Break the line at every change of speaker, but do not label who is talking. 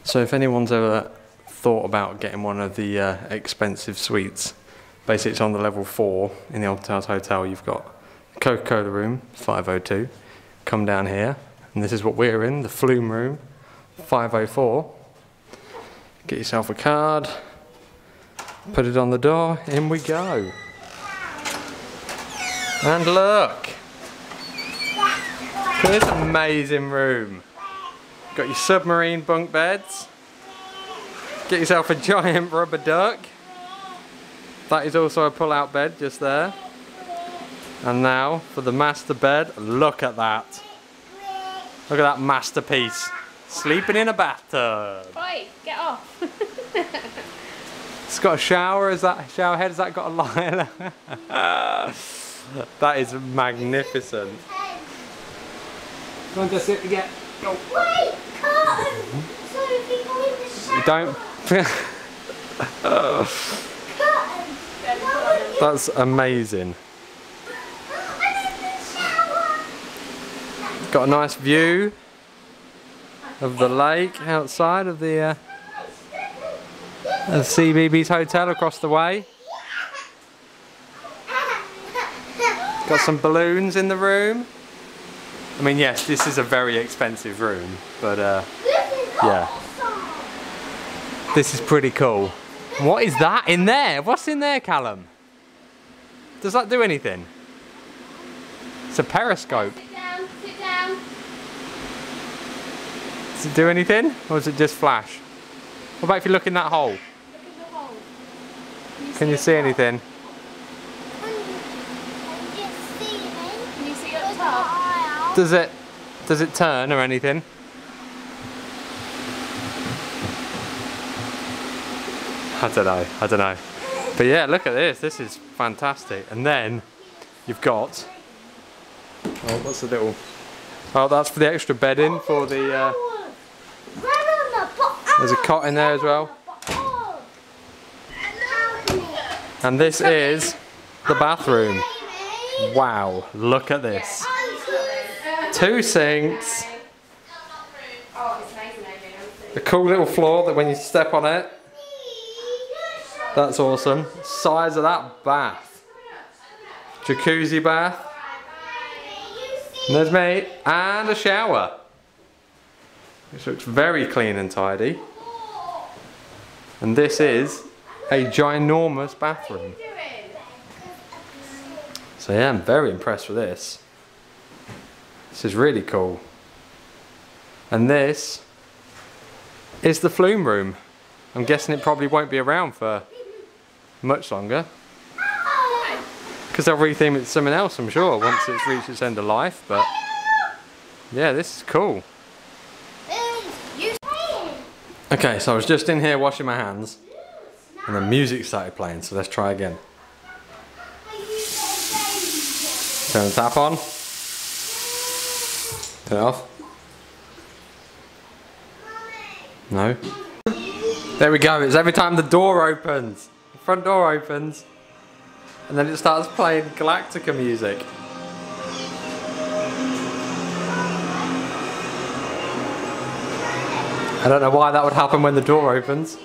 So if anyone's ever thought about getting one of the expensive suites, basically it's on the level 4 in the Alton Towers Hotel. You've got the Coca-Cola room, 502. Come down here, and this is what we're in, the flume room, 504. Get yourself a card, put it on the door, in we go. And look! Look at this amazing room. Got your submarine bunk beds. Get yourself a giant rubber duck. That is also a pull-out bed just there. And now for the master bed, look at that. Look at that masterpiece. Sleeping in a bathtub.
Oi, get off.
It's got a shower, is that shower head? Has that got a light? That is magnificent. Go on, just sit again. Go.
Wait, curtain! So if you go in the shower.
Don't.
Curtain!
That's amazing.
I'm in the shower!
Got a nice view of the lake outside of the CBeebies Hotel across the way. Got some balloons in the room. I mean, yes, this is a very expensive room, but yeah, this is pretty cool. What is that in there? What's in there, Callum? Does that do anything? It's a periscope.
Sit down, sit down.
Does it do anything, or does it just flash? What about if you look in that hole?
Look in the hole.
Can you see anything?
Can you see up top?
Does it turn or anything? I don't know. But yeah, look at this. This is fantastic. And then you've got, oh, what's the little? Oh, that's for the extra bedding for the. There's a cot in there as well. And this is the bathroom. Wow, look at this. 2 sinks. A cool little floor that when you step on it, that's awesome. Size of that bath. Jacuzzi bath. And there's me. And a shower. Which looks very clean and tidy. And this is a ginormous bathroom. So yeah, I'm very impressed with this. This is really cool. And this is the flume room. I'm guessing it probably won't be around for much longer. Because they'll retheme it to something else, I'm sure, once it's reached its end of life. But yeah, this is cool. Okay, so I was just in here washing my hands and the music started playing, so let's try again. Turn the tap on. Turn it off. No. There we go, it's every time the door opens. The front door opens and then it starts playing Galactica music. I don't know why that would happen when the door opens.